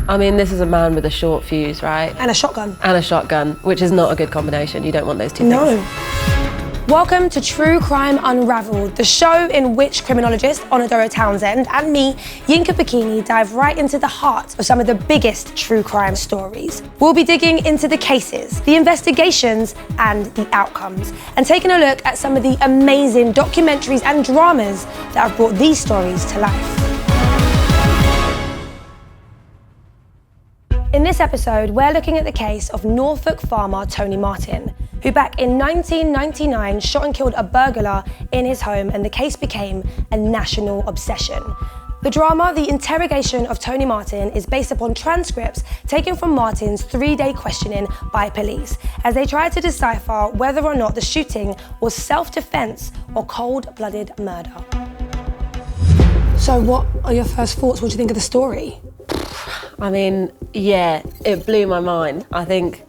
I mean, this is a man with a short fuse, right? And a shotgun. And a shotgun, which is not a good combination. You don't want those two things. No. Welcome to True Crime Unravelled, the show in which criminologist Doro Townshend and me, Yinka Bokinni, dive right into the heart of some of the biggest true crime stories. We'll be digging into the cases, the investigations, and the outcomes, and taking a look at some of the amazing documentaries and dramas that have brought these stories to life. In this episode, we're looking at the case of Norfolk farmer Tony Martin, who back in 1999 shot and killed a burglar in his home, and the case became a national obsession. The drama, The Interrogation of Tony Martin, is based upon transcripts taken from Martin's 3-day questioning by police, as they tried to decipher whether or not the shooting was self-defense or cold-blooded murder. So what are your first thoughts? What do you think of the story? I mean, yeah, it blew my mind. I think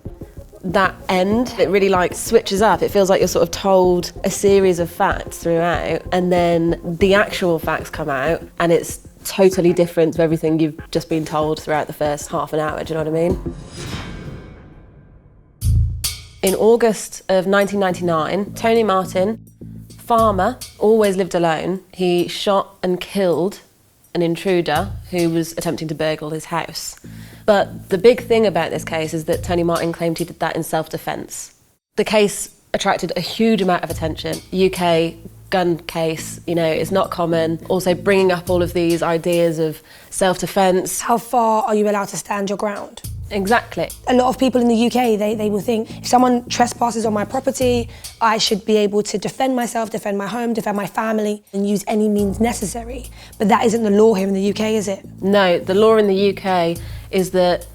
that end, it really switches up. It feels like you're sort of told a series of facts throughout, and then the actual facts come out and it's totally different to everything you've just been told throughout the first half an hour, do you know what I mean? In August of 1999, Tony Martin, farmer, always lived alone. He shot and killed an intruder who was attempting to burgle his house. But the big thing about this case is that Tony Martin claimed he did that in self-defense. The case attracted a huge amount of attention. UK gun case, it's not common. Also bringing up all of these ideas of self-defense. How far are you allowed to stand your ground? Exactly. A lot of people in the UK, they will think, if someone trespasses on my property, I should be able to defend myself, defend my home, defend my family, and use any means necessary. But that isn't the law here in the UK, is it? No, the law in the UK is that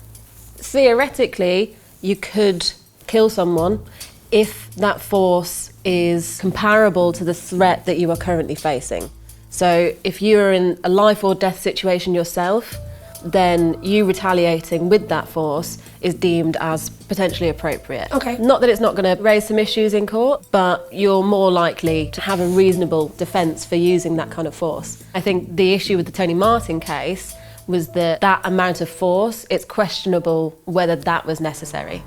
theoretically you could kill someone if that force is comparable to the threat that you are currently facing. So if you are in a life or death situation yourself, then you retaliating with that force is deemed as potentially appropriate. Okay. Not that it's not going to raise some issues in court, but you're more likely to have a reasonable defence for using that kind of force. I think the issue with the Tony Martin case was that amount of force, it's questionable whether that was necessary.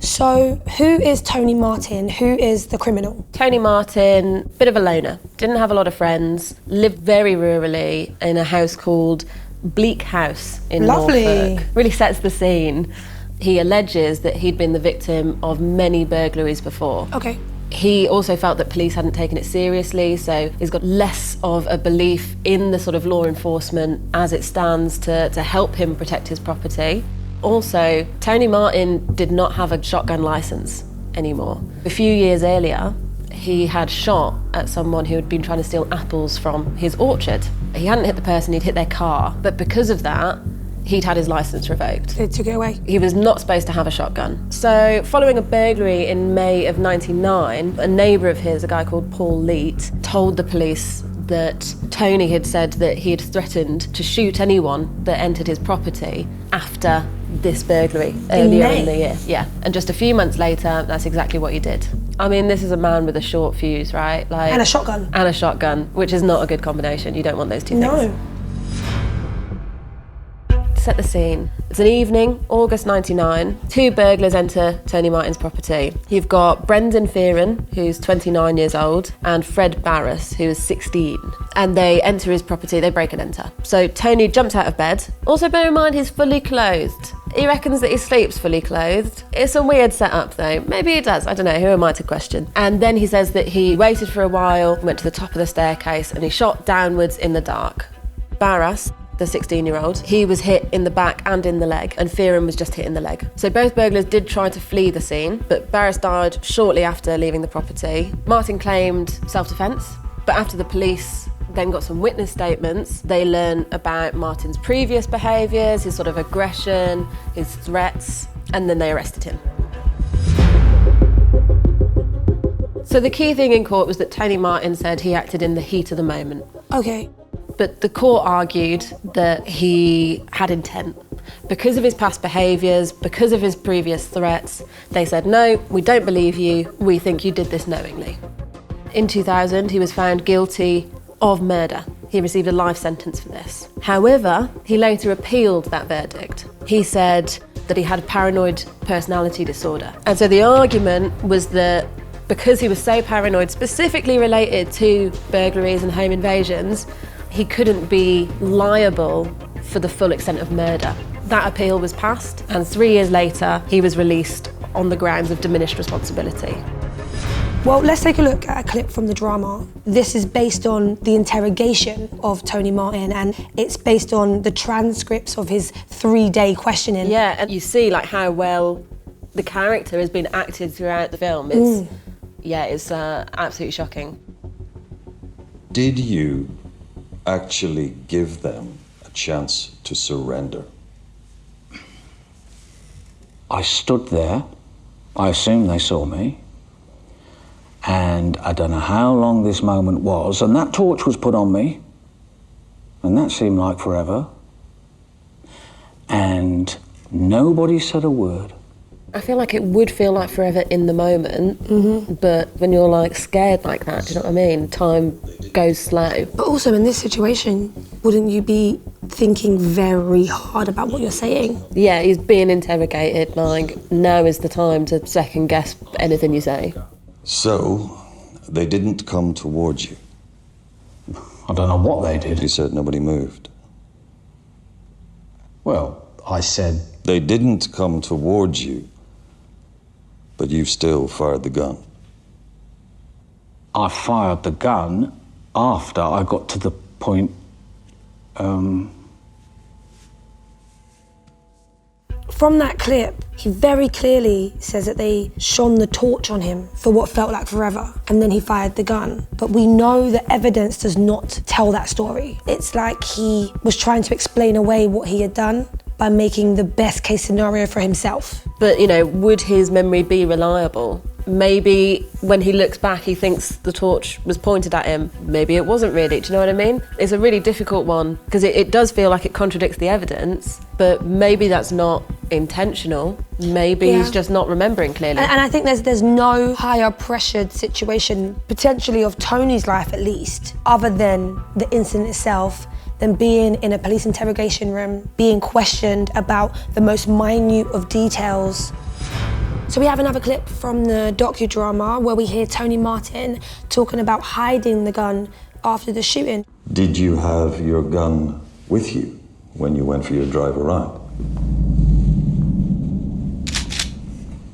So, who is Tony Martin? Who is the criminal? Tony Martin, bit of a loner, didn't have a lot of friends, lived very rurally in a house called Bleak House in Norfolk. Really sets the scene. He alleges that he'd been the victim of many burglaries before. Okay. He also felt that police hadn't taken it seriously, so he's got less of a belief in the sort of law enforcement as it stands to help him protect his property. Also, Tony Martin did not have a shotgun licence anymore. A few years earlier, he had shot at someone who had been trying to steal apples from his orchard. He hadn't hit the person, he'd hit their car, but because of that, he'd had his licence revoked. They took it away? He was not supposed to have a shotgun. So, following a burglary in May of '99, a neighbour of his, a guy called Paul Leet, told the police that Tony had said that he had threatened to shoot anyone that entered his property after this burglary earlier in the year. Yeah, and just a few months later, that's exactly what he did. I mean, this is a man with a short fuse, right? And a shotgun. And a shotgun, which is not a good combination. You don't want those two things. No. Set the scene. It's an evening, August '99. 2 burglars enter Tony Martin's property. You've got Brendan Fearon, who's 29 years old, and Fred Barras, who is 16. And they enter his property, they break and enter. So Tony jumps out of bed. Also bear in mind, he's fully clothed. He reckons that he sleeps fully clothed. It's a weird setup though. Maybe he does, I don't know, who am I to question? And then he says that he waited for a while, went to the top of the staircase, and he shot downwards in the dark. Barras, the 16-year-old, he was hit in the back and in the leg, and Fearon was just hit in the leg. So both burglars did try to flee the scene, but Barras died shortly after leaving the property. Martin claimed self-defense, but after the police then got some witness statements, they learned about Martin's previous behaviours, his sort of aggression, his threats, and then they arrested him. So the key thing in court was that Tony Martin said he acted in the heat of the moment. Okay. But the court argued that he had intent. Because of his past behaviours, because of his previous threats, they said, no, we don't believe you, we think you did this knowingly. In 2000, he was found guilty of murder. he received a life sentence for this. However, he later appealed that verdict. He said that he had paranoid personality disorder. And so the argument was that because he was so paranoid, specifically related to burglaries and home invasions, he couldn't be liable for the full extent of murder. That appeal was passed, and 3 years later, he was released on the grounds of diminished responsibility. Well, let's take a look at a clip from the drama. This is based on the interrogation of Tony Martin, and it's based on the transcripts of his 3-day questioning. Yeah, and you see like how well the character has been acted throughout the film. It's absolutely shocking. Did you actually give them a chance to surrender? I stood there. I assume they saw me. And I don't know how long this moment was, and that torch was put on me, and that seemed like forever. And nobody said a word. I feel like it would feel like forever in the moment, but when you're like scared like that, do you know what I mean? Time goes slow. But also in this situation, wouldn't you be thinking very hard about what you're saying? Yeah, he's being interrogated, like now is the time to second guess anything you say. So, they didn't come towards you? I don't know what they did. You said nobody moved. Well, I said... They didn't come towards you, but you still fired the gun. I fired the gun after I got to the point, From that clip, he very clearly says that they shone the torch on him for what felt like forever, and then he fired the gun. But we know the evidence does not tell that story. It's like he was trying to explain away what he had done by making the best case scenario for himself. But, you know, would his memory be reliable? Maybe when he looks back, he thinks the torch was pointed at him. Maybe it wasn't really, do you know what I mean? It's a really difficult one, because it does feel like it contradicts the evidence, but maybe that's not intentional. Maybe he's just not remembering clearly. And I think there's no higher pressured situation, potentially of Tony's life at least, other than the incident itself, than being in a police interrogation room, being questioned about the most minute of details. So we have another clip from the docudrama where we hear Tony Martin talking about hiding the gun after the shooting. Did you have your gun with you when you went for your drive around?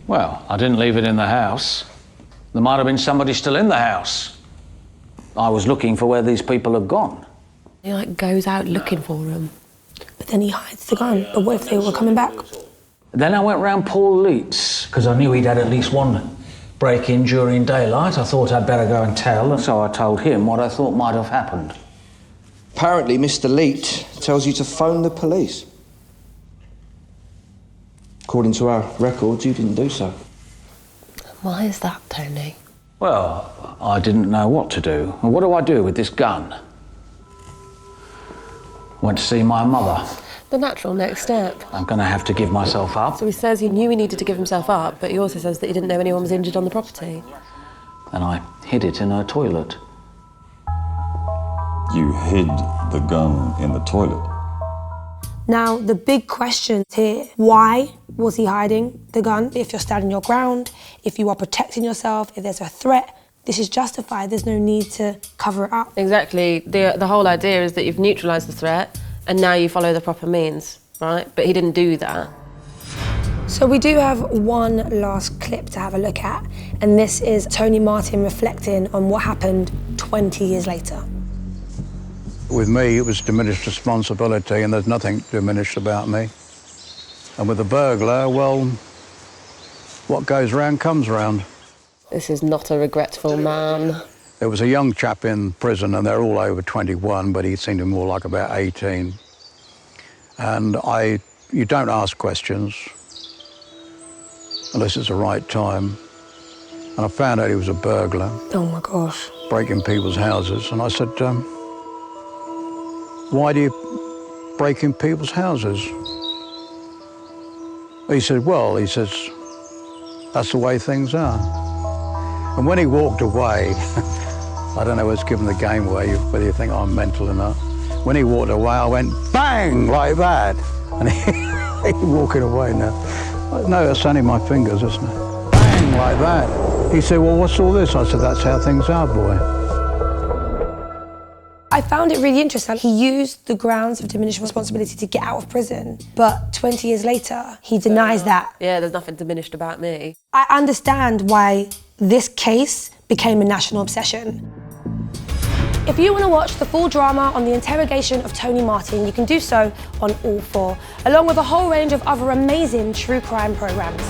Well, I didn't leave it in the house. There might have been somebody still in the house. I was looking for where these people had gone. He like goes out looking for them. But then he hides the gun. But what if they were coming back? Then I went round Paul Leeds, because I knew he'd had at least one break-in during daylight. I thought I'd better go and tell, and so I told him what I thought might have happened. Apparently, Mr. Leet tells you to phone the police. According to our records, you didn't do so. Why is that, Tony? Well, I didn't know what to do. And what do I do with this gun? Went to see my mother. The natural next step. I'm going to have to give myself up. So he says he knew he needed to give himself up, but he also says that he didn't know anyone was injured on the property. And I hid it in her toilet. You hid the gun in the toilet? Now, the big question here, why was he hiding the gun? If you're standing your ground, if you are protecting yourself, if there's a threat, this is justified. There's no need to cover it up. Exactly. The whole idea is that you've neutralised the threat and now you follow the proper means, right? But he didn't do that. So we do have one last clip to have a look at, and this is Tony Martin reflecting on what happened 20 years later. With me, it was diminished responsibility, and there's nothing diminished about me. And with the burglar, well, what goes round comes round. This is not a regretful man. There was a young chap in prison, and they're all over 21, but he seemed more like about 18. And you don't ask questions unless it's the right time. And I found out he was a burglar. Oh my gosh. Breaking people's houses. And I said, why do you break in people's houses? He said, well, he says, that's the way things are. And when he walked away, I don't know what's given the game away, whether you think I'm mental or not. When he walked away, I went bang like that, and he's walking away now. No, that's only my fingers, isn't it? Bang like that. He said, well, what's all this? I said, that's how things are, boy. I found it really interesting. He used the grounds of diminished responsibility to get out of prison, but 20 years later, he denies that. Yeah, there's nothing diminished about me. I understand why this case became a national obsession. If you want to watch the full drama on the interrogation of Tony Martin, you can do so on All 4, along with a whole range of other amazing true crime programmes.